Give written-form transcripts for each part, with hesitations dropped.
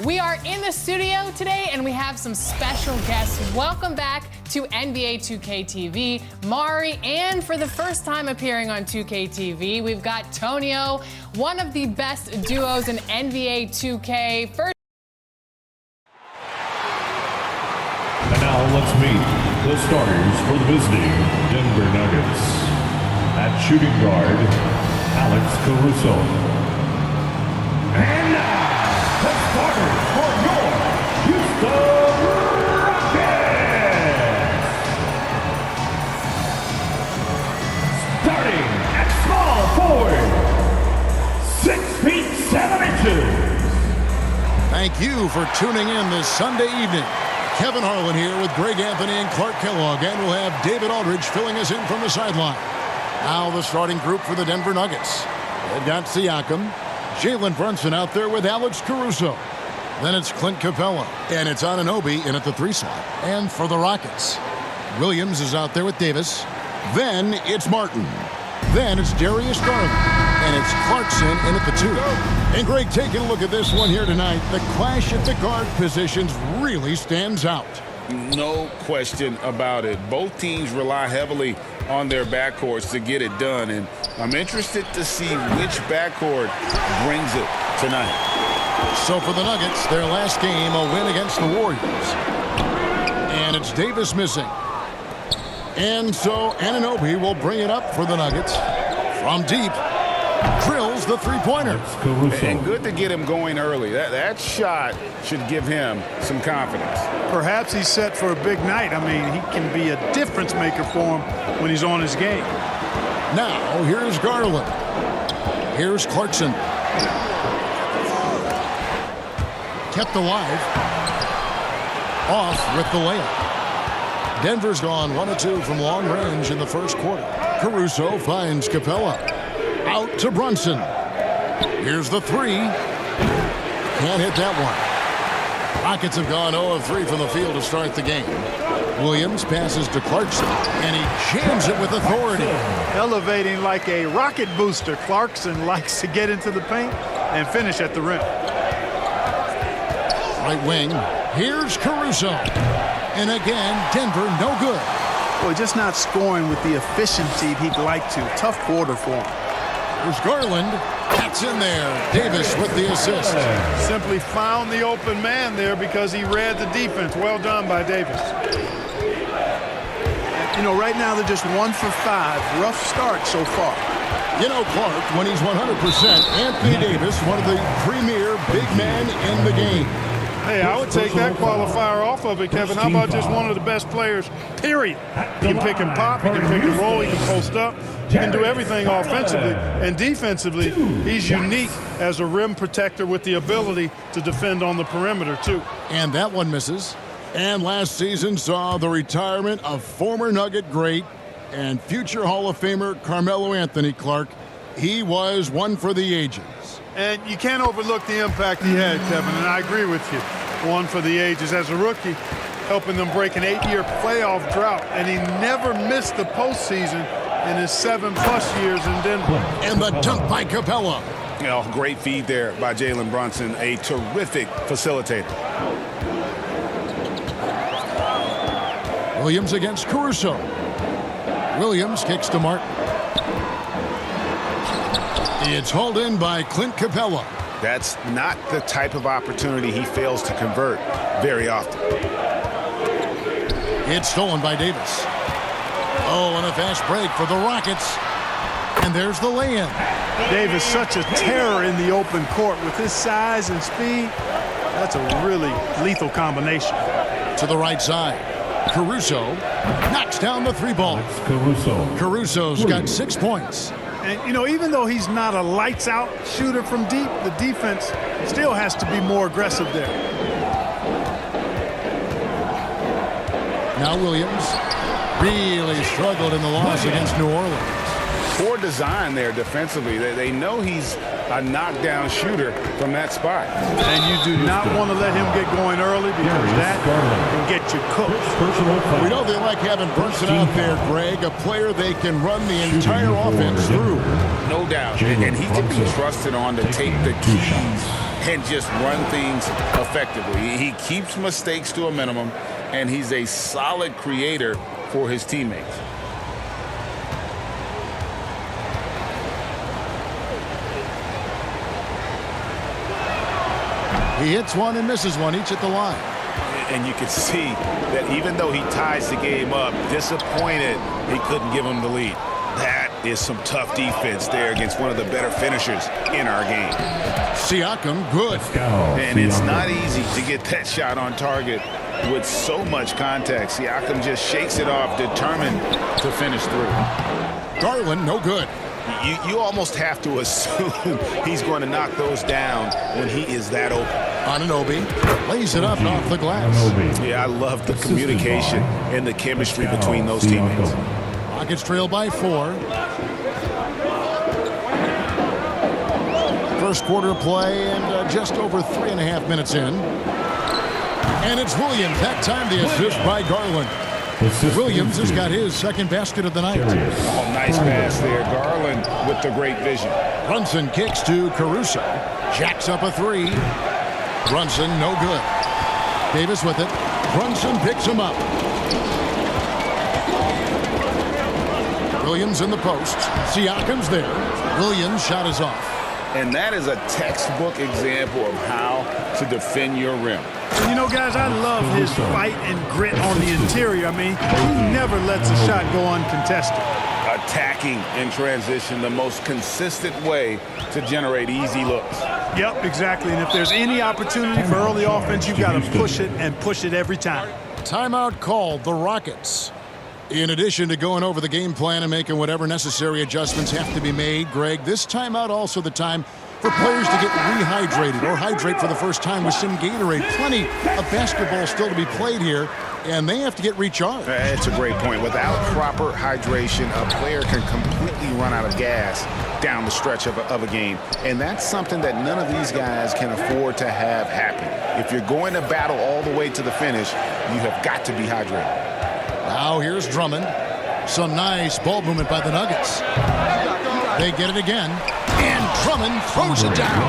We are in the studio today and we have some special guests. Welcome back to NBA 2K TV, Mari, and for the first time appearing on 2K TV, we've got Tonio, one of the best duos in NBA 2K. First. And now let's meet the starters for the visiting Denver Nuggets. At shooting guard, Alex Caruso. And now, the starters for your Houston Rockets. Starting at small forward, 6 feet 7 inches. Thank you for tuning in this Sunday evening. Kevin Harlan here with Greg Anthony and Clark Kellogg, and we'll have David Aldridge filling us in from the sideline. Now the starting group for the Denver Nuggets. They've got Siakam, Jalen Brunson out there with Alex Caruso. Then it's Clint Capela, and it's Anunoby in at the 3 slot. And for the Rockets, Williams is out there with Davis. Then it's Martin. Then it's Darius Garland, and it's Clarkson in at the 2. And Greg, taking a look at this one here tonight, the clash at the guard positions really stands out. No question about it. Both teams rely heavily on their backcourts to get it done, and I'm interested to see which backcourt brings it tonight. So for the Nuggets, their last game, a win against the Warriors. And it's Davis missing. And so Anunoby will bring it up for the Nuggets from deep. Drills the three-pointer. And good to get him going early. That shot should give him some confidence. Perhaps he's set for a big night. I mean, he can be a difference maker for him when he's on his game. Now, here's Garland. Here's Clarkson. Kept alive. Off with the layup. Denver's gone 1 of 2 from long range in the first quarter. Caruso finds Capela. Out to Brunson. Here's the 3. Can't hit that one. Rockets have gone 0 of 3 from the field to start the game. Williams passes to Clarkson, and he jams it with authority. Elevating like a rocket booster. Clarkson likes to get into the paint and finish at the rim. Right wing. Here's Caruso. And again, Denver no good. Boy, just not scoring with the efficiency he'd like to. Tough quarter for him. There's Garland. That's in there. Davis with the assist. Simply found the open man there because he read the defense. Well done by Davis. You know, right now they're just 1 for 5. Rough start so far. You know, Clark, when he's 100%, Anthony Davis, one of the premier big men in the game. Hey, I would take that qualifier off of it, Kevin. How about just one of the best players, period? He can pick and pop, he can pick and roll, he can post up. He can do everything offensively. And defensively, he's unique as a rim protector with the ability to defend on the perimeter, too. And that one misses. And last season saw the retirement of former Nugget great and future Hall of Famer Carmelo Anthony. Clark. He was one for the ages. And you can't overlook the impact he had, Kevin, and I agree with you. One for the ages. As a rookie, helping them break an 8-year playoff drought, and he never missed the postseason in his 7+ years in Denver. And the dunk by Capela. You know, great feed there by Jalen Brunson, a terrific facilitator. Williams against Caruso. Williams kicks to Martin. It's hauled in by Clint Capela. That's not the type of opportunity he fails to convert very often. It's stolen by Davis. Oh, and a fast break for the Rockets. And there's the lay-in. Davis, such a terror in the open court with his size and speed. That's a really lethal combination. To the right side. Caruso knocks down the 3-ball. Caruso's got 6 points. And, you know, even though he's not a lights-out shooter from deep, the defense still has to be more aggressive there. Now Williams really struggled in the loss against New Orleans. Poor design there defensively. They know he's a knockdown shooter from that spot. And you do not want to let him get going early because that will get you cooked. We know they like having Brunson out there, Greg, a player they can run the entire offense through. No doubt. And he can be trusted on to take the keys and just run things effectively. He keeps mistakes to a minimum, and he's a solid creator for his teammates. He hits one and misses one, each at the line. And you can see that even though he ties the game up, disappointed he couldn't give him the lead. That is some tough defense there against one of the better finishers in our game. Siakam, good. And it's not easy to get that shot on target with so much contact. Siakam just shakes it off, determined to finish through. Garland, no good. You almost have to assume he's going to knock those down when he is that open. Anunoby lays it up off the glass. Yeah, I love the communication and the chemistry between those teammates. Rockets trail by 4. First quarter play and just over 3.5 minutes in. And it's Williams. That time the assist by Garland. Williams has got his second basket of the night. Oh, nice pass there. Garland with the great vision. Brunson kicks to Caruso. Jacks up a 3. Brunson, no good. Davis with it. Brunson picks him up. Williams in the post. Siakam's there. Williams' shot is off. And that is a textbook example of how to defend your rim. You know, guys, I love his fight and grit on the interior. I mean, he never lets a shot go uncontested. Attacking in transition, the most consistent way to generate easy looks. Yep, exactly. And if there's any opportunity for early offense, you've got to push it and push it every time. Timeout called, the Rockets. In addition to going over the game plan and making whatever necessary adjustments have to be made, Greg, this timeout also the time for players to get rehydrated or hydrate for the first time with some Gatorade. Plenty of basketball still to be played here, and they have to get recharged. That's a great point. Without proper hydration, a player can completely run out of gas down the stretch of a game. And that's something that none of these guys can afford to have happen. If you're going to battle all the way to the finish, you have got to be hydrated. Now here's Drummond. Some nice ball movement by the Nuggets. They get it again. And Drummond throws it down.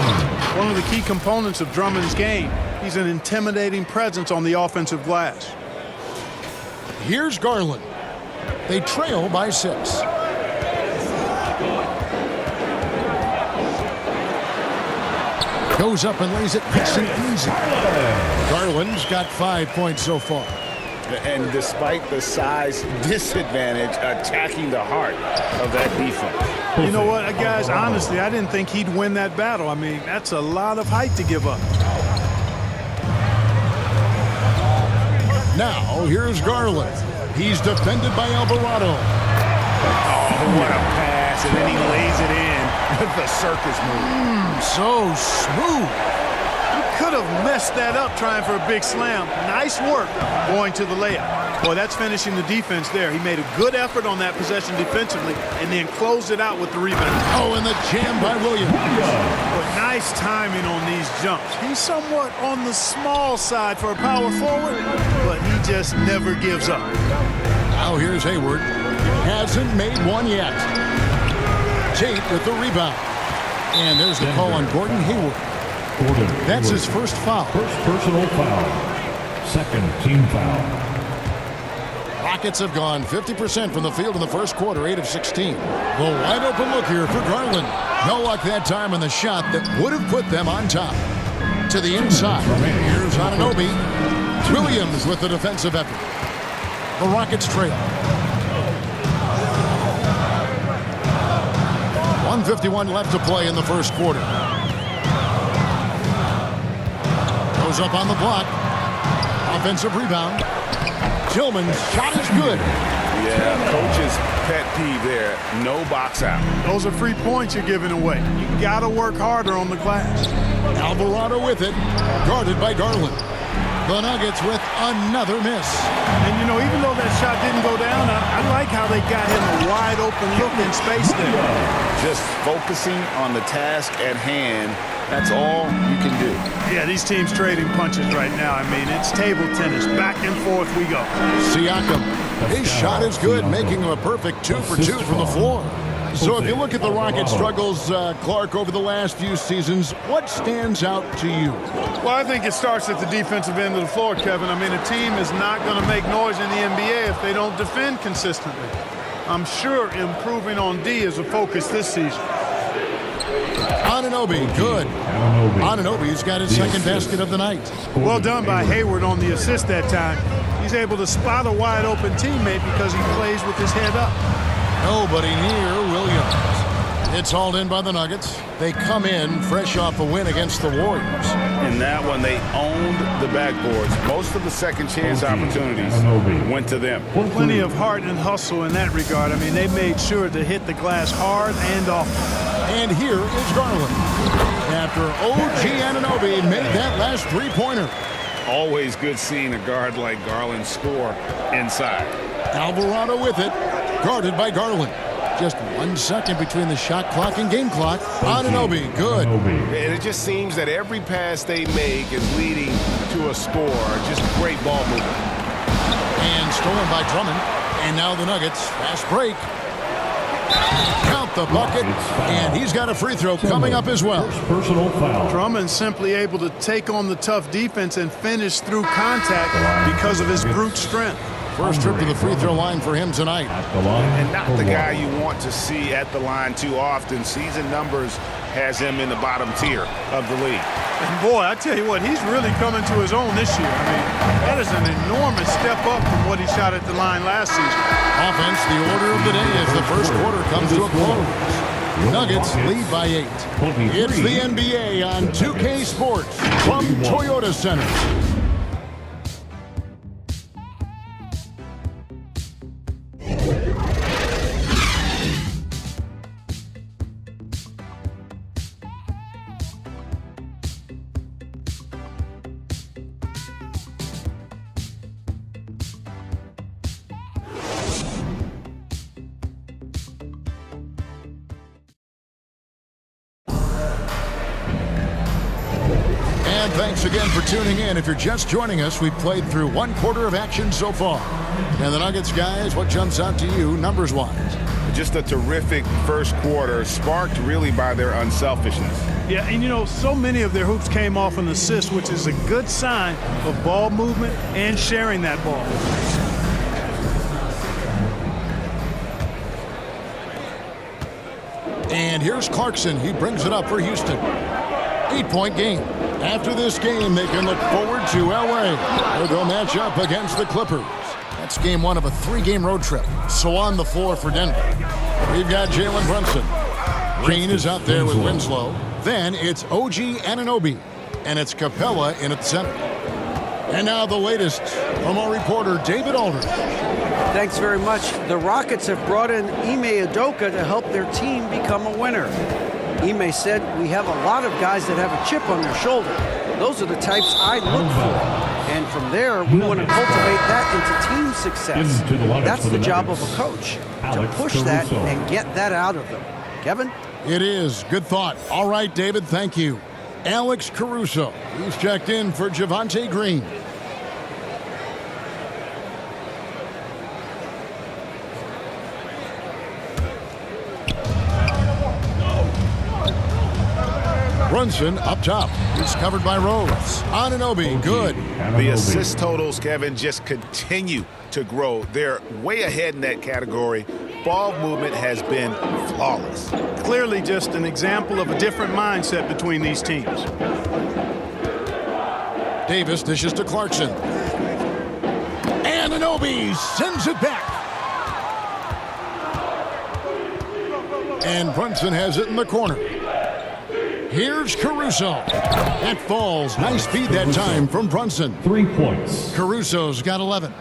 One of the key components of Drummond's game. He's an intimidating presence on the offensive glass. Here's Garland. They trail by 6. Goes up and lays it nice and easy. Garland's got 5 points so far. And despite the size disadvantage, attacking the heart of that defense. You know what, guys, honestly, I didn't think he'd win that battle. I mean, that's a lot of height to give up. Now, here's Garland. He's defended by Alvarado. Oh, what a pass, and then he lays it in with the circus move. So smooth. Could have messed that up trying for a big slam. Nice work going to the layup. Boy, that's finishing the defense there. He made a good effort on that possession defensively and then closed it out with the rebound. Oh, and the jam by Williams. But nice timing on these jumps. He's somewhat on the small side for a power forward, but he just never gives up. Now here's Hayward. Hasn't made one yet. Tate with the rebound. And there's the call on Gordon Hayward. That's his first foul. First personal foul. Second team foul. Rockets have gone 50% from the field in the first quarter, 8 of 16. The wide open look here for Garland. No luck that time on the shot that would have put them on top. To the inside. Here's Anunoby. Williams with the defensive effort. The Rockets trail. 1:51 left to play in the first quarter. Goes up on the block. Offensive rebound. Tillman's shot is good. Yeah, coach's pet peeve there. No box out. Those are free points you're giving away. You got to work harder on the glass. Alvarado with it. Guarded by Garland. The Nuggets with another miss. And, you know, even though that shot didn't go down, I like how they got him a wide open look in space there. Just focusing on the task at hand. That's all you can do. Yeah, these teams trading punches right now. I mean, it's table tennis. Back and forth we go. Siakam. His shot is good, making him a perfect 2 for 2 from the floor. So if you look at the Rockets' struggles, Clark, over the last few seasons, what stands out to you? Well, I think it starts at the defensive end of the floor, Kevin. I mean, a team is not going to make noise in the NBA if they don't defend consistently. I'm sure improving on D is a focus this season. Anunoby, good. Anunoby's got his second basket of the night. Well done by Hayward on the assist that time. He's able to spot a wide open teammate because he plays with his head up. Nobody near Williams. It's hauled in by the Nuggets. They come in fresh off a win against the Warriors. In that one, they owned the backboards. Most of the second chance opportunities went to them. Plenty of heart and hustle in that regard. I mean, they made sure to hit the glass hard and often. And here is Garland. After OG Anunoby made that last three-pointer. Always good seeing a guard like Garland score inside. Alvarado with it, guarded by Garland. Just 1 second between the shot clock and game clock. Anunoby, good. And it just seems that every pass they make is leading to a score. Just great ball movement. And stolen by Drummond. And now the Nuggets, fast break. Count the bucket, and he's got a free throw coming up as well. Personal foul. Drummond simply able to take on the tough defense and finish through contact because of his brute strength. First trip to the free throw line for him tonight. And not the guy you want to see at the line too often. Season numbers has him in the bottom tier of the league. And boy, I tell you what, he's really coming to his own this year. I mean, that is an enormous step up from what he shot at the line last season. Offense, the order of the day as the first quarter comes to a close. Nuggets lead by 8. It's the NBA on 2K Sports from Toyota Center. And thanks again for tuning in. If you're just joining us, we've played through 1 quarter of action so far. And the Nuggets, guys, what jumps out to you numbers-wise? Just a terrific first quarter, sparked really by their unselfishness. Yeah, and you know, so many of their hoops came off an assist, which is a good sign of ball movement and sharing that ball. And here's Clarkson. He brings it up for Houston. 8-point game. After this game, they can look forward to L.A., where they'll match up against the Clippers. That's game 1 of a 3-game road trip. So on the floor for Denver, we've got Jalen Brunson. Green is out there with Winslow. Then it's OG Anunoby, and it's Capela in at the center. And now the latest from our reporter, David Aldridge. Thanks very much. The Rockets have brought in Ime Udoka to help their team become a winner. Ime said, "We have a lot of guys that have a chip on their shoulder. Those are the types I look for. And from there, we want to cultivate that into team success. That's the job of a coach, to push that and get that out of them." Kevin? It is. Good thought. All right, David, thank you. Alex Caruso. He's checked in for Javonte Green. Brunson up top. He's covered by Rose. Anunoby, good. The assist totals, Kevin, just continue to grow. They're way ahead in that category. Ball movement has been flawless. Clearly just an example of a different mindset between these teams. Davis dishes to Clarkson. Anunoby sends it back. And Brunson has it in the corner. Here's Caruso. That falls. Nice feed that time from Brunson. 3 points. Caruso's got 11.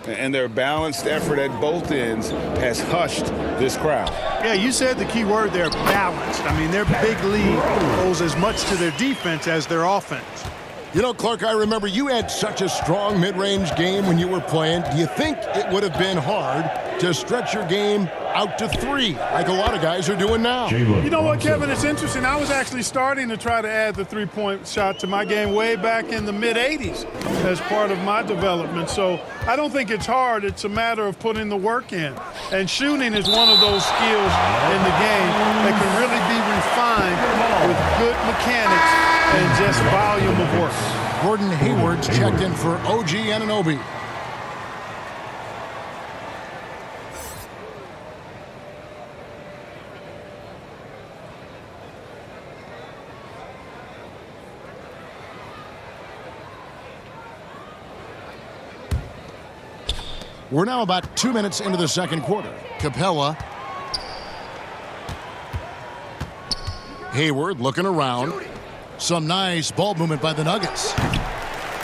And their balanced effort at both ends has hushed this crowd. Yeah, you said the key word there, balanced. I mean, their big lead owes as much to their defense as their offense. You know, Clark, I remember you had such a strong mid-range game when you were playing. Do you think it would have been hard to stretch your game out to 3, like a lot of guys are doing now. You know what, Kevin? It's interesting. I was actually starting to try to add the three-point shot to my game way back in the mid-'80s as part of my development. So I don't think it's hard. It's a matter of putting the work in. And shooting is one of those skills in the game that can really be refined with good mechanics and just volume of work. Gordon Hayward's checked in for OG Anunoby. We're now about 2 minutes into the second quarter. Capela. Hayward looking around. Some nice ball movement by the Nuggets.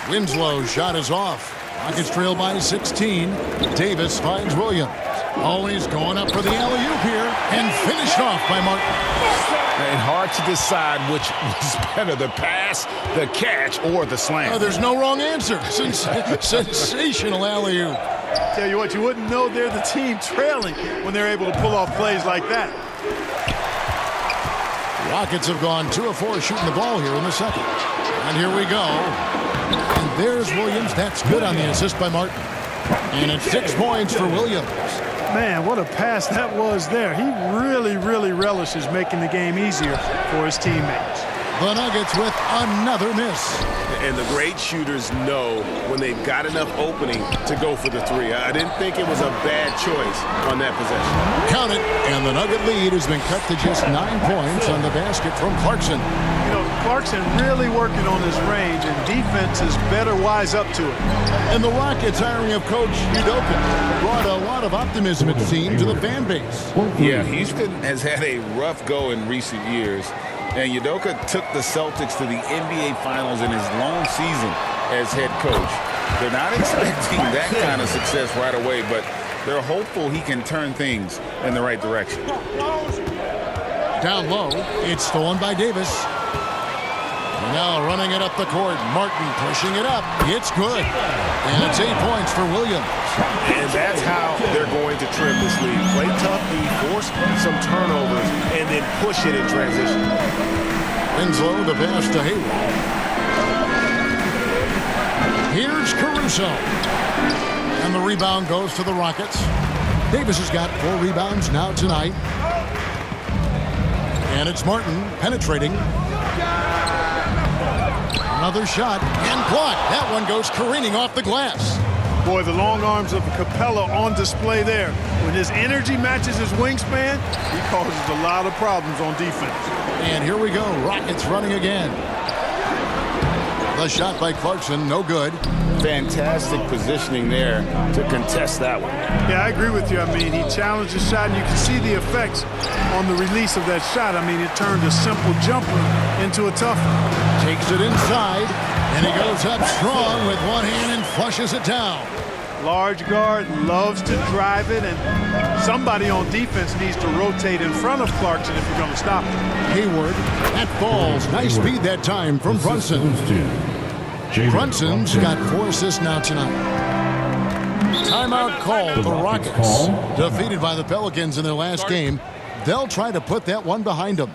Winslow's shot is off. Rockets trail by 16. Davis finds Williams. Always going up for the alley-oop here. And finished off by Martin. And hard to decide which was better, the pass, the catch, or the slam. There's no wrong answer. Sensational alley-oop. Tell you what, you wouldn't know they're the team trailing when they're able to pull off plays like that. Rockets have gone 2 of 4 shooting the ball here in the second. And here we go. And there's Williams. That's good on the assist by Martin. And it's 6 points for Williams. Man, what a pass that was there. He really, really relishes making the game easier for his teammates. The Nuggets with another miss. And the great shooters know when they've got enough opening to go for the 3. I didn't think it was a bad choice on that possession. Count it, and the Nugget lead has been cut to just 9 points on the basket from Clarkson. You know, Clarkson really working on his range, and defense is better wise up to it. And the Rockets hiring of Coach Udoka brought a lot of optimism, it seemed, to the fan base. Yeah, Houston has had a rough go in recent years. And Udoka took the Celtics to the NBA Finals in his lone season as head coach. They're not expecting that kind of success right away, but they're hopeful he can turn things in the right direction. Down low, it's stolen by Davis. And now running it up the court, Martin pushing it up. It's good. And it's 8 points for Williams. And that's how they're going to trim this lead. Play tough, force some turnovers, and then push it in transition. Winslow, the pass to Hayward. Here's Caruso. And the rebound goes to the Rockets. Davis has got 4 rebounds now tonight. And it's Martin penetrating. Another shot and blocked. That one goes careening off the glass. Boy, the long arms of Capela on display there. When his energy matches his wingspan, he causes a lot of problems on defense. And here we go. Rockets running again. The shot by Clarkson, no good. Fantastic positioning there to contest that one. Yeah, I agree with you. I mean, he challenged the shot, and you can see the effects on the release of that shot. I mean, it turned a simple jumper into a tough one. Takes it inside, and he goes up strong with one hand and flushes it down. Large guard, loves to drive it, and somebody on defense needs to rotate in front of Clarkson if you're going to stop him. Hayward, that falls. Nice speed that time from Brunson. Brunson's got 4 assists now tonight. Timeout called. The Rockets, defeated by the Pelicans in their last game. They'll try to put that one behind them.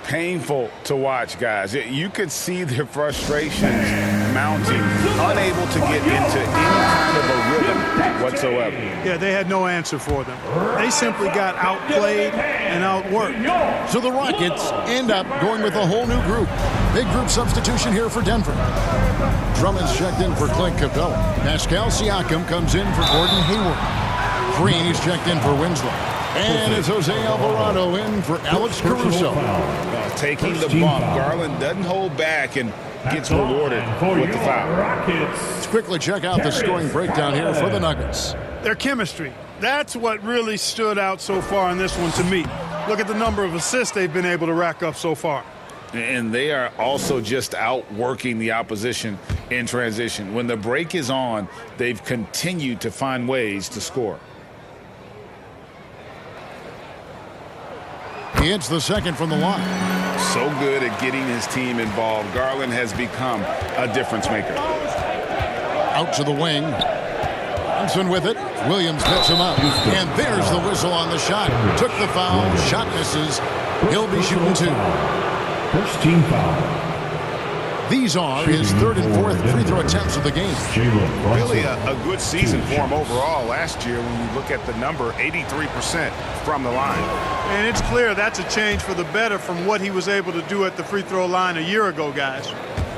Painful to watch, guys. You could see their frustrations mounting, unable to get into any kind of a rhythm whatsoever. Yeah, they had no answer for them. They simply got outplayed and outworked. So the Rockets end up going with a whole new group. Big group substitution here for Denver. Drummond's checked in for Clint Capela. Pascal Siakam comes in for Gordon Hayward. Green's checked in for Winslow. And it's Jose Alvarado in for Alex Caruso. Taking the bump. Garland doesn't hold back and gets rewarded with the foul. Let's quickly check out the scoring breakdown here for the Nuggets. Their chemistry. That's what really stood out so far in this one to me. Look at the number of assists they've been able to rack up so far. And they are also just outworking the opposition in transition. When the break is on, they've continued to find ways to score. He hits the second from the line. So good at getting his team involved. Garland has become a difference maker. Out to the wing. Brunson with it. Williams picks him up. And there's the whistle on the shot. Took the foul. Shot misses. He'll be shooting 2. First team foul. These are his 3rd and 4th free throw attempts of the game. Really a good season for him overall last year when you look at the number, 83% from the line. And it's clear that's a change for the better from what he was able to do at the free throw line a year ago, guys.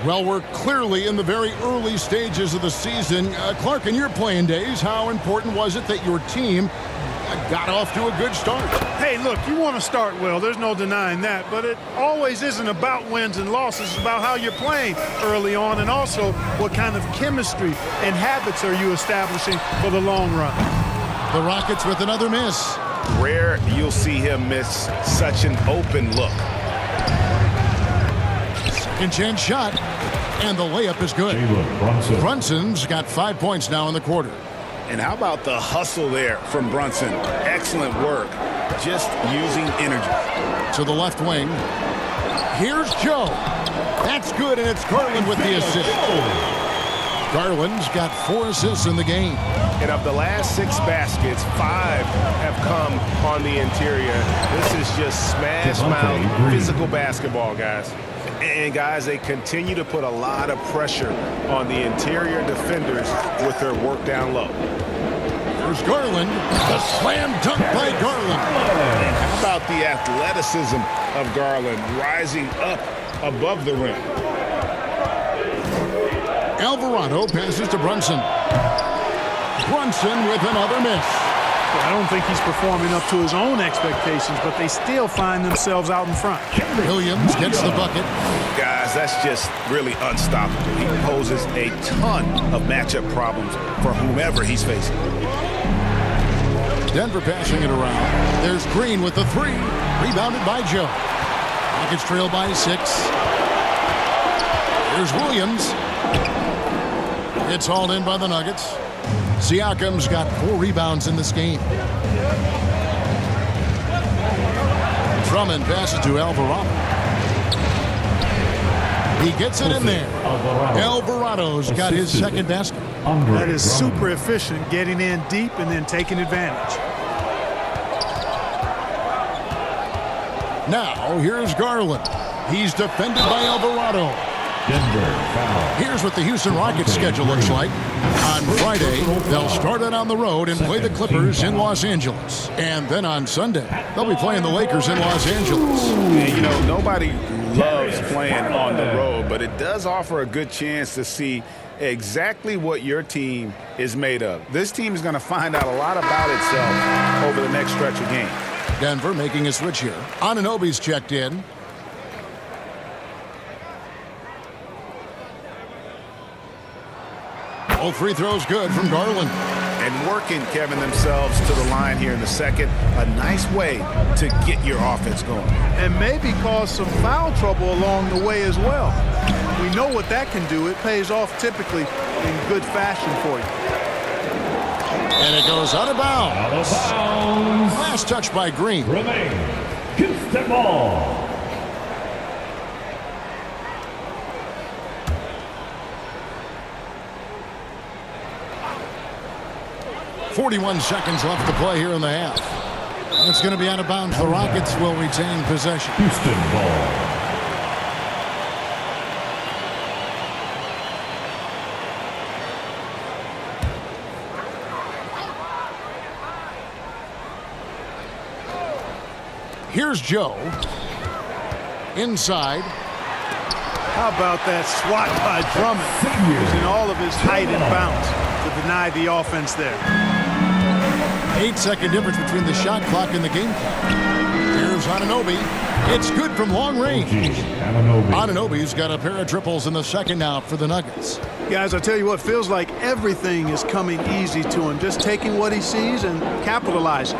Well, we're clearly in the very early stages of the season. Clark, in your playing days, how important was it that your team got off to a good start? Hey, look, you want to start well. There's no denying that. But it always isn't about wins and losses. It's about how you're playing early on and also what kind of chemistry and habits are you establishing for the long run. The Rockets with another miss. Rare you'll see him miss such an open look. Second chance shot. And the layup is good. Brunson's got 5 points now in the quarter. And how about the hustle there from Brunson? Excellent work. Just using energy. To the left wing. Here's Joe. That's good, and it's Garland with the assist. Garland's got 4 assists in the game. And of the last 6 baskets, 5 have come on the interior. This is just smash mouth physical basketball, guys. And guys, they continue to put a lot of pressure on the interior defenders with their work down low. There's Garland. The slam dunk by Garland. And how about the athleticism of Garland rising up above the rim? Alvarado passes to Brunson. Brunson with another miss. I don't think he's performing up to his own expectations, but they still find themselves out in front. Williams gets the bucket. Guys, that's just really unstoppable. He poses a ton of matchup problems for whomever he's facing. Denver passing it around. There's Green with the 3. Rebounded by Joe. Rockets trail by 6. Here's Williams. It's hauled in by the Nuggets. Siakam's got 4 rebounds in this game. Drummond passes to Alvarado. He gets it in there. Alvarado's got his second basket. That is super efficient, getting in deep and then taking advantage. Now, here's Garland. He's defended by Alvarado. Here's what the Houston Rockets schedule looks like. On Friday, they'll start it on the road and play the Clippers in Los Angeles. And then on Sunday, they'll be playing the Lakers in Los Angeles. And, you know, nobody loves playing on the road, but it does offer a good chance to see exactly what your team is made of. This team is going to find out a lot about itself over the next stretch of games. Denver making a switch here. Anunoby's checked in. All free throws good from Garland. And working, Kevin, themselves to the line here in the second. A nice way to get your offense going. And maybe cause some foul trouble along the way as well. We know what that can do. It pays off typically in good fashion for you. And it goes out of bounds. Out of bounds. Last touch by Green. Remain. Houston ball. 41 seconds left to play here in the half. It's going to be out of bounds. The Rockets will retain possession. Houston ball. Here's Joe. Inside. How about that swat by Drummond, using all of his height and bounce to deny the offense there. 8-second difference between the shot clock and the game clock. Here's Anunoby. It's good from long range. Anunoby's got a pair of triples in the second now for the Nuggets. Guys, I tell you what, feels like everything is coming easy to him. Just taking what he sees and capitalizing.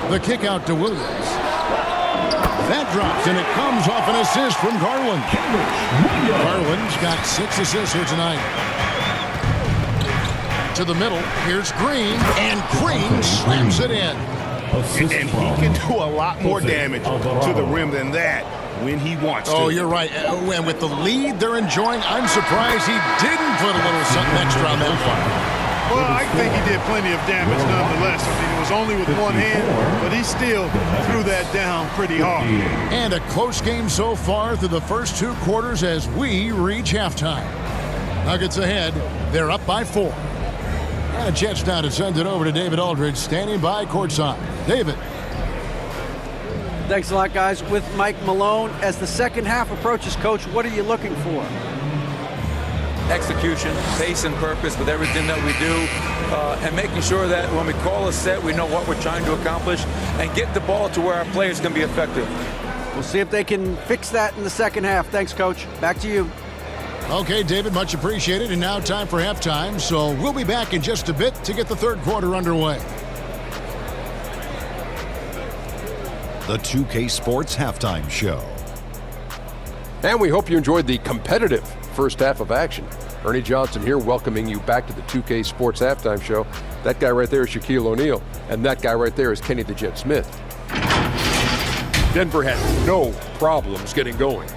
The kick out to Williams. That drops, and it comes off an assist from Garland. Garland's got 6 assists here tonight. To the middle, here's Green, and Green slams it in. And he can do a lot more damage to the rim than that when he wants to. Oh, you're right. And with the lead they're enjoying, I'm surprised he didn't put a little something extra on that one. Well, I think he did plenty of damage nonetheless. I mean, it was only with one hand, but he still threw that down pretty hard. And a close game so far through the first 2 quarters as we reach halftime. Nuggets ahead. They're up by 4. And a chance now to send it over to David Aldridge, standing by courtside. David. Thanks a lot, guys. With Mike Malone, as the second half approaches, Coach, what are you looking for? Execution, pace and purpose with everything that we do, and making sure that when we call a set, we know what we're trying to accomplish and get the ball to where our players can be effective. We'll see if they can fix that in the second half. Thanks, Coach. Back to you. Okay, David, much appreciated. And now time for halftime. So we'll be back in just a bit to get the third quarter underway. The 2K Sports Halftime Show. And we hope you enjoyed the competitive first half of action. Ernie Johnson here welcoming you back to the 2K Sports Halftime Show. That guy right there is Shaquille O'Neal, and that guy right there is Kenny the Jet Smith. Denver had no problems getting going.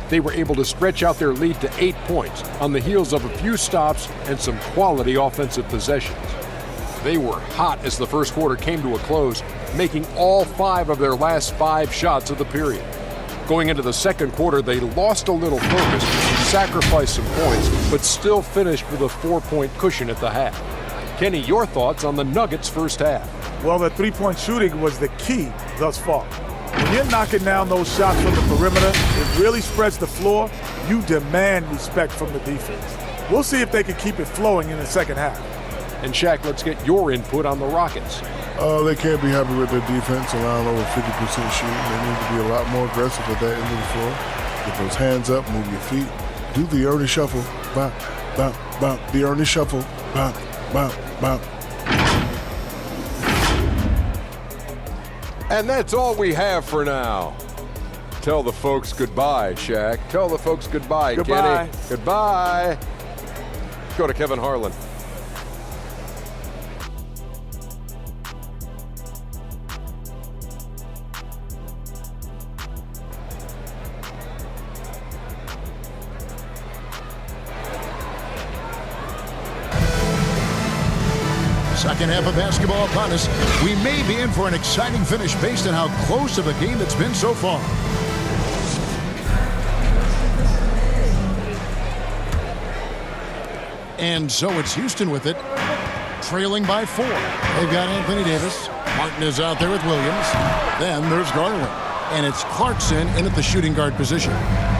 They were able to stretch out their lead to 8 points on the heels of a few stops and some quality offensive possessions. They were hot as the first quarter came to a close, making all 5 of their last 5 shots of the period. Going into the second quarter, they lost a little focus, sacrificed some points, but still finished with a 4-point cushion at the half. Kenny, your thoughts on the Nuggets' first half? Well, the three-point shooting was the key thus far. When you're knocking down those shots from the perimeter, it really spreads the floor. You demand respect from the defense. We'll see if they can keep it flowing in the second half. And Shaq, let's get your input on the Rockets. They can't be happy with their defense, allowing over 50% shooting. They need to be a lot more aggressive at that end of the floor. Get those hands up, move your feet. Do the Ernie shuffle. Bop, bop, bop. The Ernie shuffle. Bop, bop, bop. And that's all we have for now. Tell the folks goodbye, Shaq. Tell the folks goodbye, Goodbye. Kenny. Goodbye. Go to Kevin Harlan. Second half of basketball upon us. We may be in for an exciting finish based on how close of a game it's been so far. And so it's Houston with it, trailing by 4. They've got Anthony Davis. Martin is out there with Williams. Then there's Garland. And it's Clarkson in at the shooting guard position.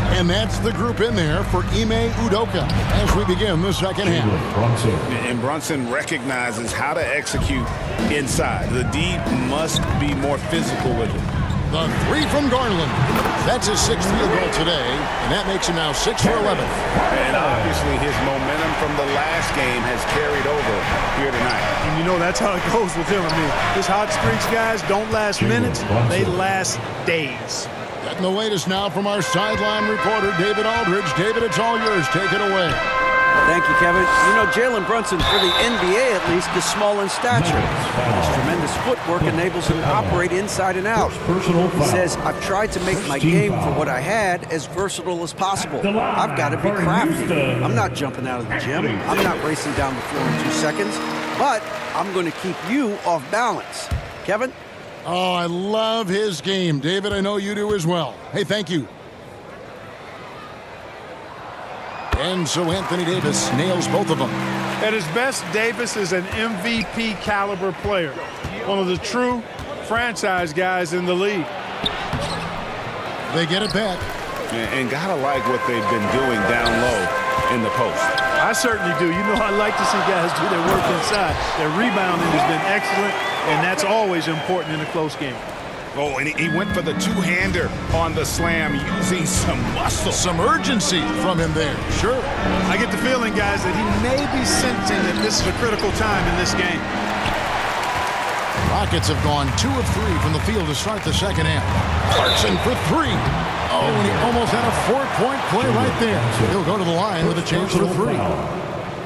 And that's the group in there for Ime Udoka as we begin the second half. And Brunson recognizes how to execute inside. The D must be more physical with it. The 3 from Garland. That's his 6th field goal today, and that makes him now 6 for 11. And obviously his momentum from the last game has carried over here tonight. And you know that's how it goes with him. I mean, his hot streaks, guys, don't last minutes. They last days. Getting the latest now from our sideline reporter, David Aldridge. David, it's all yours. Take it away. Thank you, Kevin. You know, Jalen Brunson, for the NBA at least, is small in stature. His tremendous footwork enables him to operate inside and out. He says, I've tried to make my game for what I had as versatile as possible. I've got to be crafty. I'm not jumping out of the gym. I'm not racing down the floor in 2 seconds. But I'm going to keep you off balance. Kevin? Oh, I love his game. David, I know you do as well. Hey, thank you. And so Anthony Davis nails both of them. At his best, Davis is an MVP caliber player. One of the true franchise guys in the league. They get it back. And gotta like what they've been doing down low in the post. I certainly do. You know, I like to see guys do their work inside. Their rebounding has been excellent, and that's always important in a close game. Oh, and he went for the two-hander on the slam, using some muscle. Some urgency from him there. Sure. I get the feeling, guys, that he may be sensing that this is a critical time in this game. Rockets have gone 2 of 3 from the field to start the second half. Clarkson for 3. Oh, and he almost had a 4-point play right there. He'll go to the line with a chance for 3.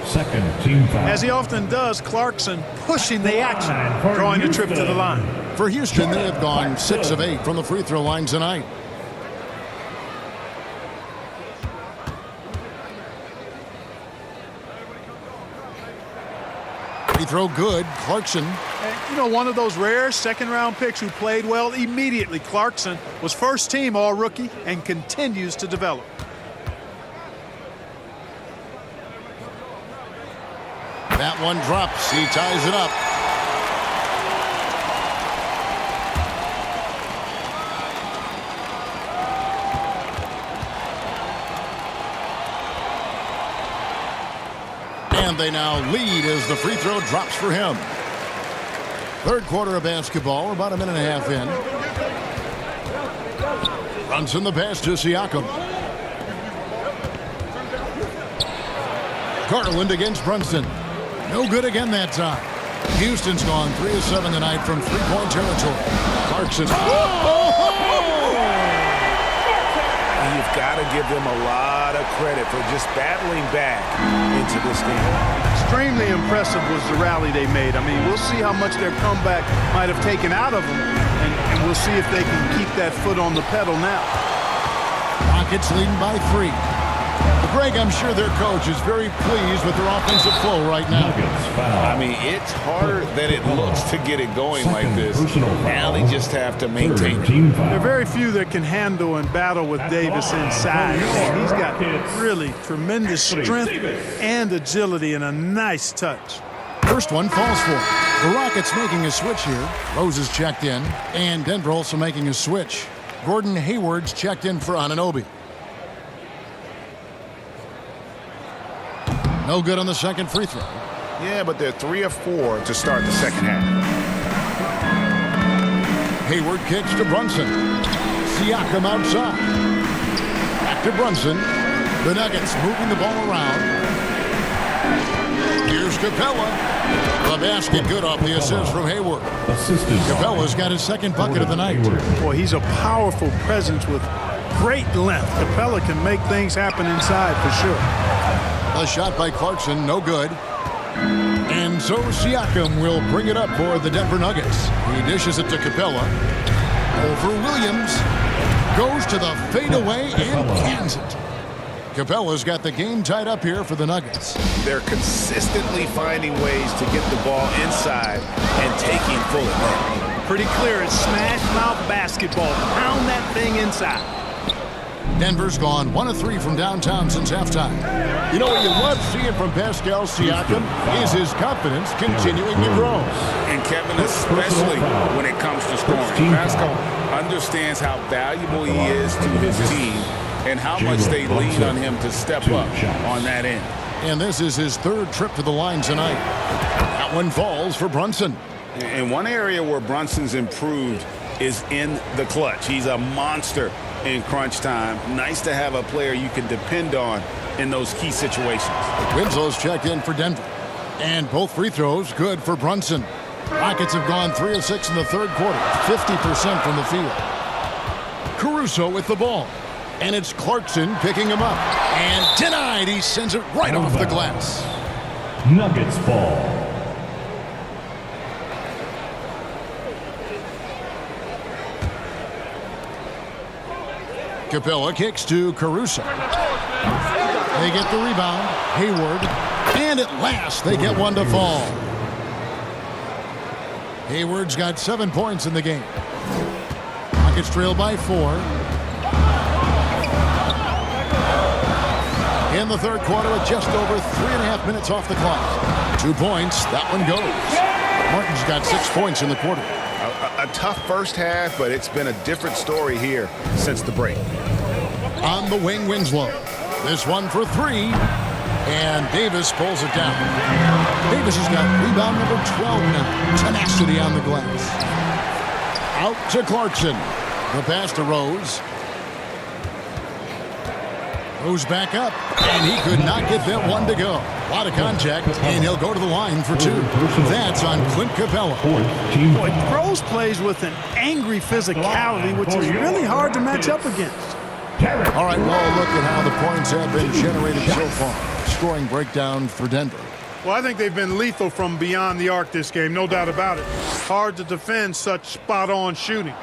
Second team foul. As he often does, Clarkson pushing the action, drawing the trip to the line. For Houston, they have gone 6 of 8 from the free throw line tonight. Free throw good. Clarkson. And, you know, one of those rare second-round picks who played well immediately. Clarkson was first-team All-Rookie and continues to develop. That one drops. He ties it up. And they now lead as the free throw drops for him. Third quarter of basketball, about a minute and a half in. Brunson the pass to Siakam. Garland against Brunson. No good again that time. Houston's gone 3 of 7 tonight from three-point territory. Clarkson. You've got to give them a lot of credit for just battling back into this game. Extremely impressive was the rally they made. I mean, we'll see how much their comeback might have taken out of them, and we'll see if they can keep that foot on the pedal now. Rockets leading by 3. Greg, I'm sure their coach is very pleased with their offensive flow right now. I mean, it's harder than it looks to get it going like this. Now they just have to maintain it. There are very few that can handle and battle with Davis inside. And he's got really tremendous strength and agility and a nice touch. First one falls for him. The Rockets making a switch here. Rose is checked in, and Denver also making a switch. Gordon Hayward's checked in for Anunoby. No good on the second free throw. Yeah, but they're 3 of 4 to start the second half. Hayward kicks to Brunson. Siakam outside. Back to Brunson. The Nuggets moving the ball around. Here's Capela. The basket good off the assist from Hayward. Capela's got his second bucket of the night. Boy, he's a powerful presence with great length. Capela can make things happen inside for sure. A shot by Clarkson, no good. And so Siakam will bring it up for the Denver Nuggets. He dishes it to Capela. Over Williams. Goes to the fadeaway and cans it. Capela's got the game tied up here for the Nuggets. They're consistently finding ways to get the ball inside and taking full advantage. Pretty clear, it's smash mouth basketball. Pound that thing inside. Denver's gone 1 of 3 from downtown since halftime. You know what you love seeing from Pascal Siakam is his confidence continuing to grow. And Kevin, especially when it comes to scoring. Pascal understands how valuable he is to his team and how much they lean on him to step up on that end. And this is his third trip to the line tonight. That one falls for Brunson. And one area where Brunson's improved is in the clutch. He's a monster in crunch time. Nice to have a player you can depend on in those key situations. Winslow's checked in for Denver. And both free throws good for Brunson. Rockets have gone 3 of 6 in the third quarter, 50% from the field. Caruso with the ball. And it's Clarkson picking him up. And denied. He sends it right off the glass. Nuggets ball. Capela kicks to Caruso. They get the rebound. Hayward. And at last, they get one to fall. Hayward's got 7 points in the game. Rockets trail by 4. In the third quarter with just over 3.5 minutes off the clock. 2 points. That one goes. Martin's got 6 points in the quarter. A tough first half, but it's been a different story here since the break. On the wing, Winslow. This one for 3. And Davis pulls it down. Davis has got rebound number 12 now. Tenacity on the glass. Out to Clarkson. The pass to Rose. Rose back up. And he could not get that one to go. A lot of contact, and he'll go to the line for 2. That's on Clint Capela. Boy, Rose plays with an angry physicality, which is really hard to match up against. All right, well, look at how the points have been generated so far. Scoring breakdown for Denver. Well, I think they've been lethal from beyond the arc this game, no doubt about it. Hard to defend such spot-on shooting.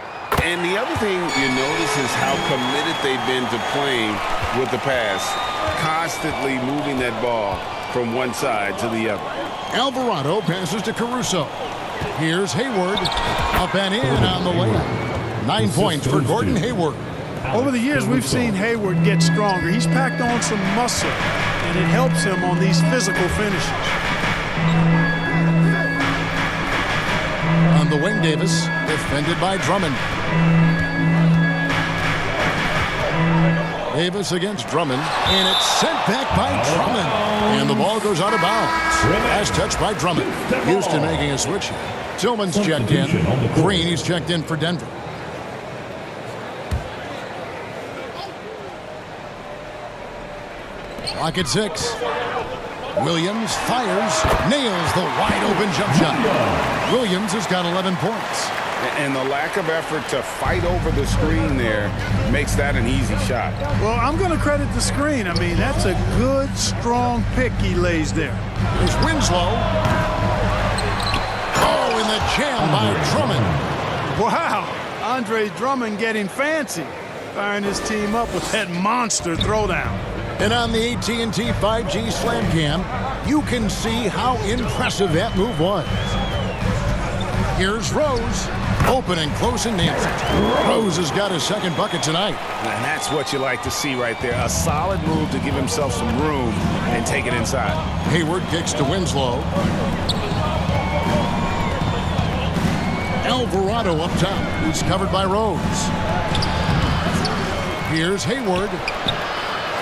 And the other thing you notice is how committed they've been to playing with the pass, constantly moving that ball from one side to the other. Alvarado passes to Caruso. Here's Hayward. Up and in on the layup. 9 points for Gordon Hayward. Over the years, we've seen Hayward get stronger. He's packed on some muscle, and it helps him on these physical finishes. On the wing, Davis, defended by Drummond. Davis against Drummond, and it's sent back by Drummond. And the ball goes out of bounds. Last touch by Drummond. Houston making a switch here. Tillman's checked in. Green, he's checked in for Denver. Clock at 6. Williams fires, nails the wide-open jump shot. Williams has got 11 points. And the lack of effort to fight over the screen there makes that an easy shot. Well, I'm going to credit the screen. I mean, that's a good, strong pick he lays there. There's Winslow. Oh, in the jam by Drummond. Wow, Andre Drummond getting fancy, firing his team up with that monster throwdown. And on the AT&T 5G Slam Cam, you can see how impressive that move was. Here's Rose. Open and close and nails it. Rose has got his second bucket tonight. And that's what you like to see right there. A solid move to give himself some room and take it inside. Hayward kicks to Winslow. Alvarado up top. He's covered by Rose. Here's Hayward.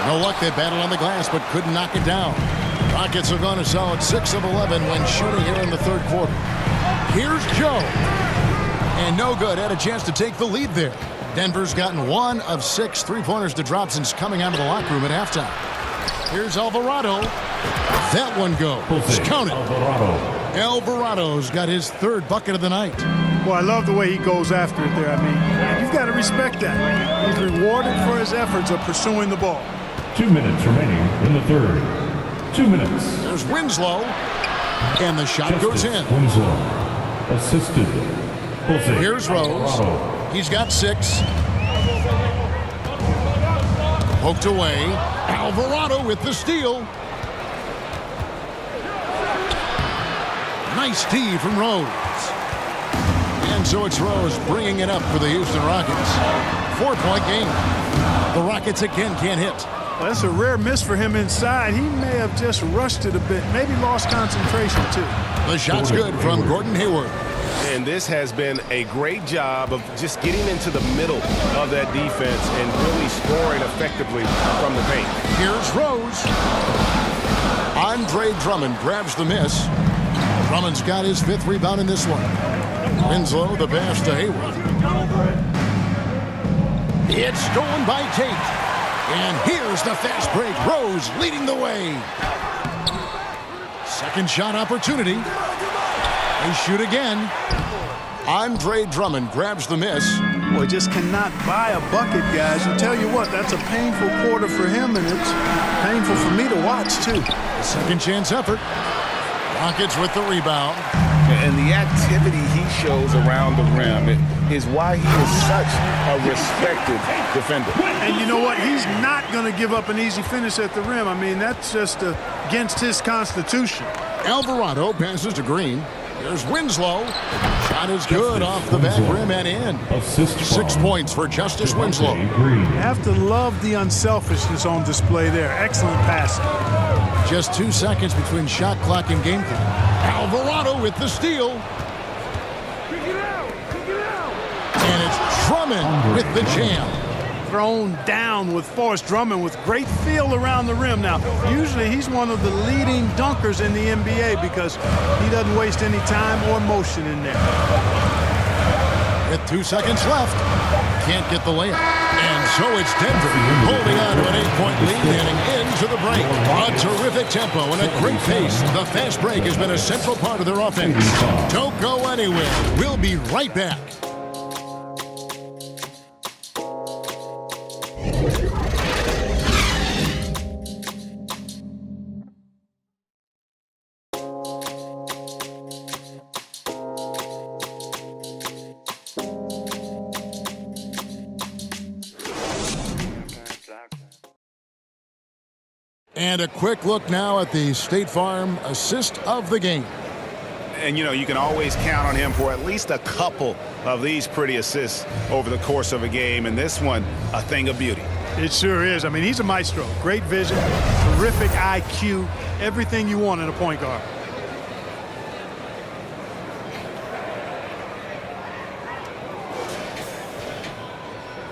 No luck, they battled on the glass, but couldn't knock it down. Rockets have gone a solid 6 of 11 when shooting here in the third quarter. Here's Joe. And no good. Had a chance to take the lead there. Denver's gotten 1 of 6 three-pointers to drop since coming out of the locker room at halftime. Here's Alvarado. That one goes. Count it. Alvarado's got his third bucket of the night. Well, I love the way he goes after it there. I mean, you've got to respect that. He's rewarded for his efforts of pursuing the ball. 2 minutes remaining in the third. 2 minutes. There's Winslow. And the shot goes in. Winslow. Assisted. Here's Rose. He's got 6. Poked away. Alvarado with the steal. Nice D from Rose. And so it's Rose bringing it up for the Houston Rockets. 4-point game. The Rockets again can't hit. Well, that's a rare miss for him inside. He may have just rushed it a bit, maybe lost concentration too. The shot's good from Gordon Hayward. And this has been a great job of just getting into the middle of that defense and really scoring effectively from the paint. Here's Rose. Andre Drummond grabs the miss. Drummond's got his 5th rebound in this one. Winslow, the pass to Hayward. It's stolen by Tate. And here's the fast break. Rose leading the way. Second shot opportunity. They shoot again. Andre Drummond grabs the miss. Boy, just cannot buy a bucket, guys. I tell you what, that's a painful quarter for him, and it's painful for me to watch, too. Second chance effort. Rockets with the rebound. And the activity he shows around the rim is why he is such a respected defender. And you know what? He's not going to give up an easy finish at the rim. I mean, that's just against his constitution. Alvarado passes to Green. There's Winslow. Shot is good off the back rim and in. 6 points for Justice Winslow. You have to love the unselfishness on display there. Excellent passing. Just 2 seconds between shot clock and game clock. Alvarado with the steal. And it's Drummond with the jam. Thrown down with Forrest Drummond with great feel around the rim. Now, usually he's one of the leading dunkers in the NBA because he doesn't waste any time or motion in there. With 2 seconds left, can't get the layup. And so it's Denver holding on to an 8-point lead heading into the break. A terrific tempo and a great pace. The fast break has been a central part of their offense. Don't go anywhere. We'll be right back. And a quick look now at the State Farm assist of the game. And, you know, you can always count on him for at least a couple of these pretty assists over the course of a game. And this one, a thing of beauty. It sure is. I mean, he's a maestro. Great vision, terrific IQ, everything you want in a point guard.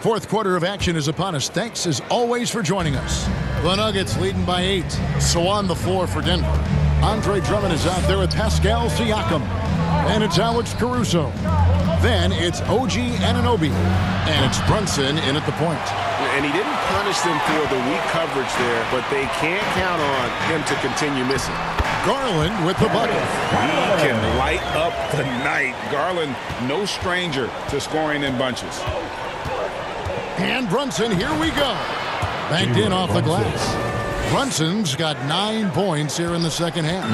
Fourth quarter of action is upon us. Thanks as always for joining us. The Nuggets leading by 8. So on the floor for Denver, Andre Drummond is out there with Pascal Siakam. And it's Alex Caruso. Then it's OG Anunoby. And it's Brunson in at the point. And he didn't punish them for the weak coverage there, but they can't count on him to continue missing. Garland with the bucket. He can light up the night. Garland, no stranger to scoring in bunches. And Brunson, here we go. Banked in off the glass. Brunson's got 9 points here in the second half.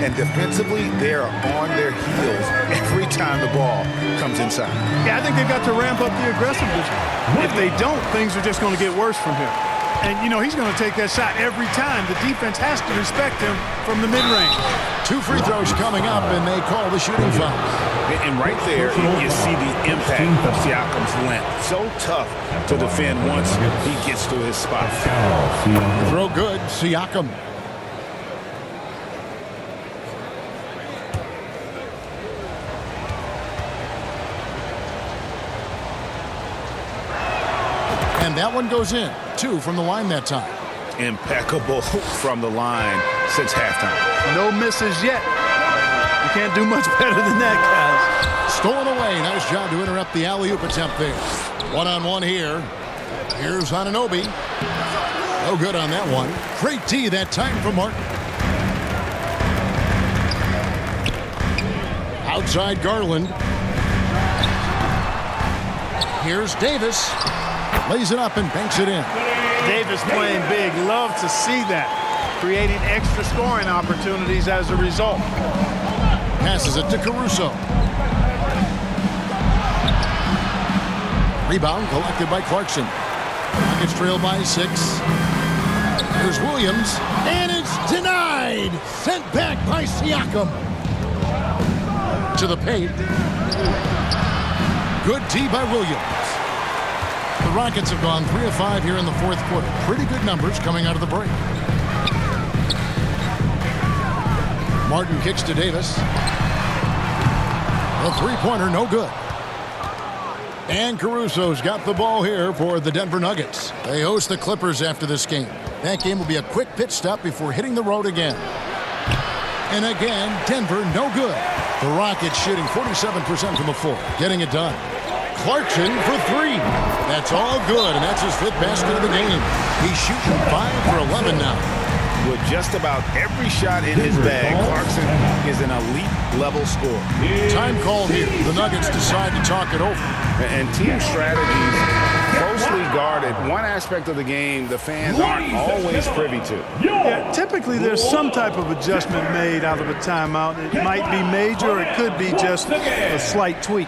And defensively, they're on their heels every time the ball comes inside. Yeah, I think they've got to ramp up the aggressiveness. If they don't, things are just going to get worse from here. And, you know, he's going to take that shot every time. The defense has to respect him from the mid-range. 2 free throws coming up, and they call the shooting foul. And right there, you see the impact of Siakam's length. So tough to defend once he gets to his spot. Throw good, Siakam. And that one goes in. 2 from the line that time. Impeccable from the line since halftime. No misses yet. You can't do much better than that, guys. Stolen away. Nice job to interrupt the alley-oop attempt there. One-on-one here. Here's Anunoby. No good on that one. Great D that time from Martin. Outside Garland. Here's Davis. Lays it up and banks it in. Davis playing big. Love to see that. Creating extra scoring opportunities as a result. Passes it to Caruso. Rebound collected by Clarkson. Nuggets trail by 6. Here's Williams. And it's denied. Sent back by Siakam. To the paint. Good D by Williams. The Rockets have gone 3 of 5 here in the fourth quarter. Pretty good numbers coming out of the break. Martin kicks to Davis. The three-pointer, no good. And Caruso's got the ball here for the Denver Nuggets. They host the Clippers after this game. That game will be a quick pit stop before hitting the road again. And again, Denver, no good. The Rockets shooting 47% from the floor, getting it done. Clarkson for 3. That's all good, and that's his 5th basket of the game. He's shooting 5 for 11 now. With just about every shot in his bag, Clarkson is an elite-level scorer. Time called here. The Nuggets decide to talk it over. And team strategies closely guarded. One aspect of the game the fans aren't always privy to. Yeah, typically there's some type of adjustment made out of a timeout. It might be major, or it could be just a slight tweak.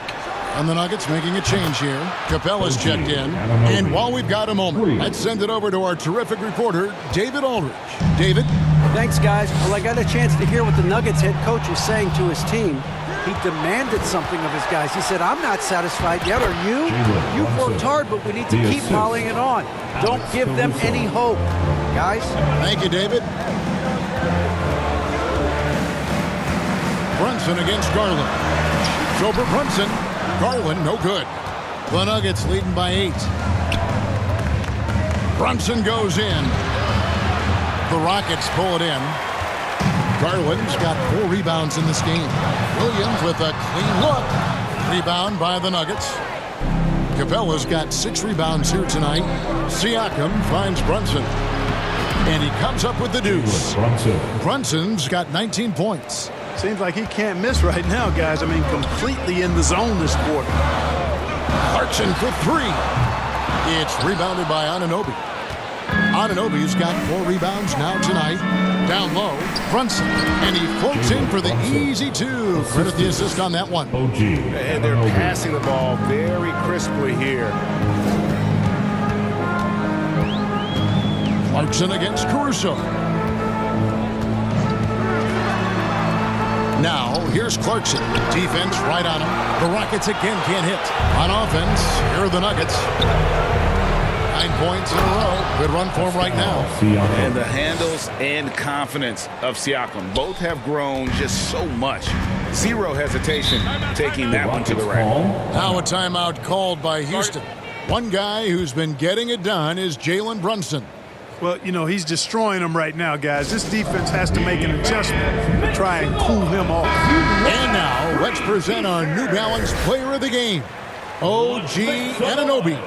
And the Nuggets making a change here. Capela's checked in. And while we've got a moment, let's send it over to our terrific reporter, David Aldridge. David? Thanks, guys. Well, I got a chance to hear what the Nuggets head coach was saying to his team. He demanded something of his guys. He said, I'm not satisfied yet. Are you? You've worked hard, but we need to keep piling it on. Don't give them any hope. Guys? Thank you, David. Brunson against Garland. Shoots over Brunson. Garland, no good. The Nuggets leading by 8. Brunson goes in. The Rockets pull it in. Garland's got 4 rebounds in this game. Williams with a clean look. Rebound by the Nuggets. Capela's got 6 rebounds here tonight. Siakam finds Brunson. And he comes up with the deuce. Brunson's got 19 points. Seems like he can't miss right now, guys. I mean, completely in the zone this quarter. Clarkson for 3. It's rebounded by Anunoby. Anunoby's got 4 rebounds now tonight. Down low, Brunson. And he floats in for the easy 2. Credit the assist on that one. And they're passing the ball very crisply here. Clarkson against Caruso. Now, here's Clarkson. Defense right on him. The Rockets again can't hit. On offense, here are the Nuggets. 9 points in a row. Good run for him right now. And the handles and confidence of Siakam both have grown just so much. Zero hesitation taking that one to the rack. Now a timeout called by Houston. One guy who's been getting it done is Jalen Brunson. Well, you know, he's destroying them right now, guys. This defense has to make an adjustment to try and cool him off. And now, let's present our New Balance Player of the Game, OG Anunoby.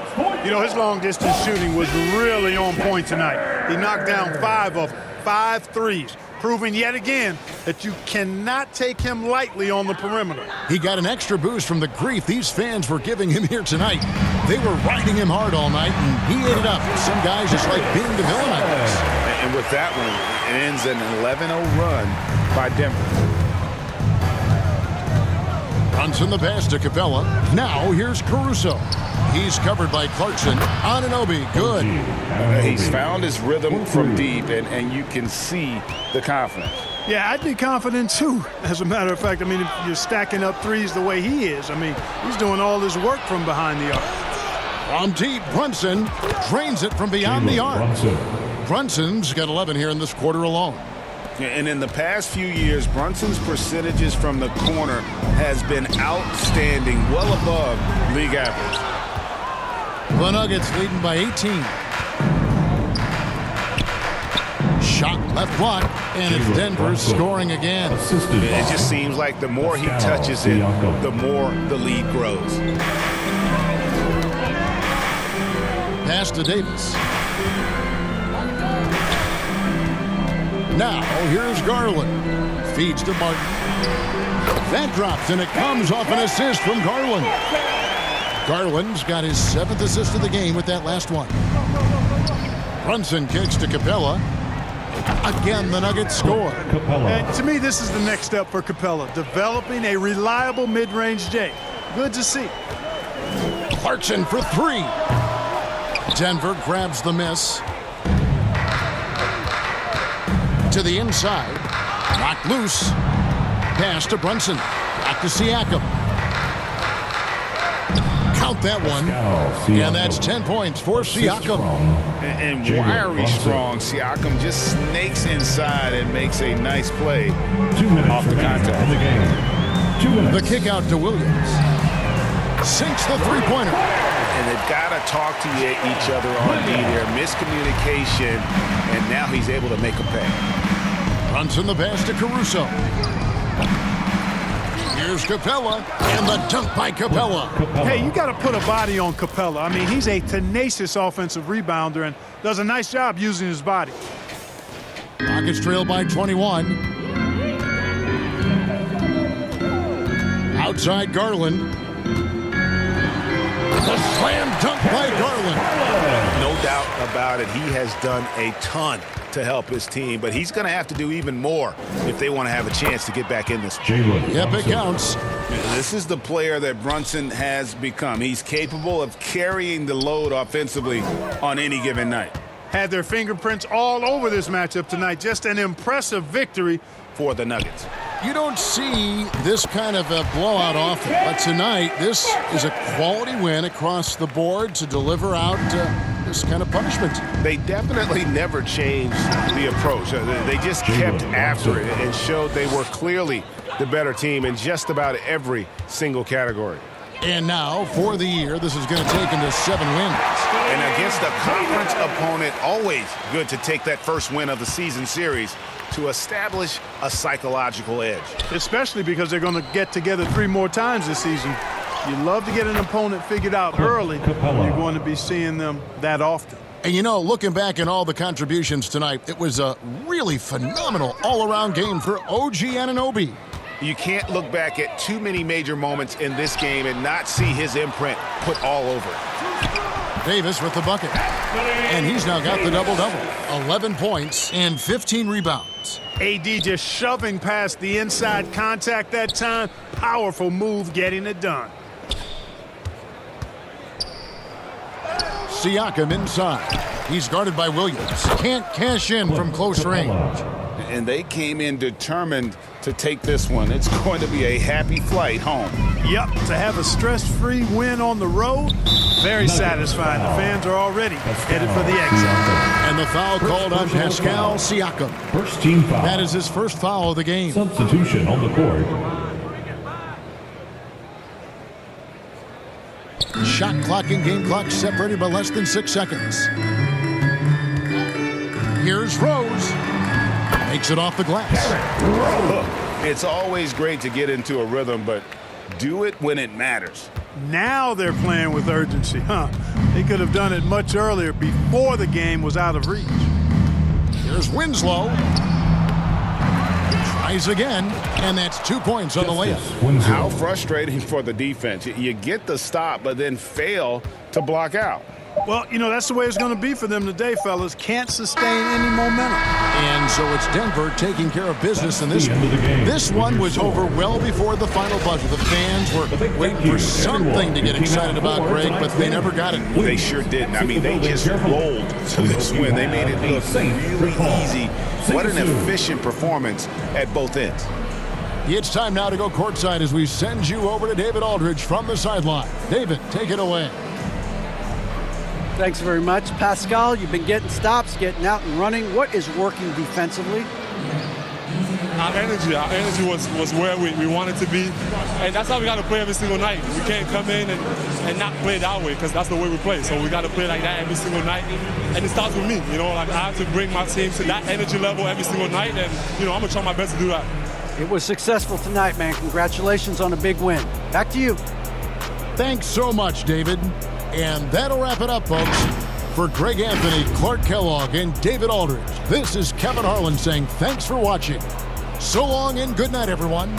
You know, his long-distance shooting was really on point tonight. He knocked down 5 of 5 threes, proving yet again that you cannot take him lightly on the perimeter. He got an extra boost from the grief these fans were giving him here tonight. They were riding him hard all night, and he ate it up. Some guys just like being the villain, I guess. And with that one, it ends an 11-0 run by Denver. Brunson the pass to Capela. Now here's Caruso. He's covered by Clarkson. Anunoby, good. He's found his rhythm from deep, and you can see the confidence. Yeah, I'd be confident too. As a matter of fact, I mean, if you're stacking up threes the way he is, I mean, he's doing all this work from behind the arc. From deep, Brunson drains it from beyond the arc. Brunson's got 11 here in this quarter alone. And in the past few years, Brunson's percentages from the corner has been outstanding, well above league average. The Nuggets leading by 18. Shot left block, and it's Denver scoring again. It just seems like the more he touches it, the more the lead grows. Pass to Davis. Now, here's Garland. Feeds to Martin. That drops, and it comes off an assist from Garland. Garland's got his 7th assist of the game with that last one. Brunson kicks to Capela. Again, the Nuggets score. And to me, this is the next step for Capela, developing a reliable mid-range J. Good to see. Clarkson for 3. Denver grabs the miss. To the inside. Knocked loose. Pass to Brunson. Back to Siakam. Count that one. And that's 10 points for Siakam. And wiry strong, Siakam just snakes inside and makes a nice play off the contact. The kick out to Williams. Sinks the three-pointer. And they've got to talk to each other on D there. Miscommunication, and now he's able to make a pay. Brunson the pass to Caruso. Here's Capela, and the dunk by Capela. Hey, you got to put a body on Capela. I mean, he's a tenacious offensive rebounder and does a nice job using his body. Rockets trail by 21. Outside Garland. The slam dunk by Garland. No doubt about it. He has done a ton to help his team, but he's going to have to do even more if they want to have a chance to get back in this. Yep, it counts. This is the player that Brunson has become. He's capable of carrying the load offensively on any given night. Had their fingerprints all over this matchup tonight. Just an impressive victory for the Nuggets. You don't see this kind of a blowout often, but tonight this is a quality win across the board to deliver out this kind of punishment. They definitely never changed the approach. They just kept after it and showed they were clearly the better team in just about every single category. And now, for the year, this is going to take them to 7 wins. And against a conference opponent, always good to take that first win of the season series to establish a psychological edge. Especially because they're going to get together 3 more times this season. You love to get an opponent figured out early. You're going to be seeing them that often. And you know, looking back at all the contributions tonight, it was a really phenomenal all-around game for OG Anunoby. You can't look back at too many major moments in this game and not see his imprint put all over it. Davis with the bucket. And he's now got the double-double. 11 points and 15 rebounds. AD just shoving past the inside contact that time. Powerful move getting it done. Siakam inside. He's guarded by Williams. Can't cash in from close range. And they came in determined to take this one. It's going to be a happy flight home. Yep, to have a stress-free win on the road, very satisfying. The fans are already headed for the exit. And the foul called on Pascal Siakam. First team foul. That is his first foul of the game. Substitution on the court. Shot clock and game clock separated by less than 6 seconds. Here's Rose. Makes it off the glass. It's always great to get into a rhythm, but do it when it matters. Now they're playing with urgency, huh? They could have done it much earlier before the game was out of reach. Here's Winslow. Tries again, and that's 2 points on the layup. How frustrating for the defense. You get the stop, but then fail to block out. Well, you know, that's the way it's going to be for them today, fellas. Can't sustain any momentum. And so it's Denver taking care of business in this one. This one was over well before the final buzzer. The fans were waiting for something to get excited about, Greg, but they never got it. They sure didn't. I mean, they just rolled to this win. They made it look really easy. What an efficient performance at both ends. It's time now to go courtside as we send you over to David Aldridge from the sideline. David, take it away. Thanks very much. Pascal, you've been getting stops, getting out and running. What is working defensively? Our energy was where we wanted to be. And that's how we got to play every single night. We can't come in and not play that way because that's the way we play. So we got to play like that every single night. And it starts with me. You know, like I have to bring my team to that energy level every single night. And, you know, I'm going to try my best to do that. It was successful tonight, man. Congratulations on a big win. Back to you. Thanks so much, David. And that'll wrap it up, folks. For Greg Anthony, Clark Kellogg, and David Aldridge, this is Kevin Harlan saying thanks for watching. So long and good night, everyone.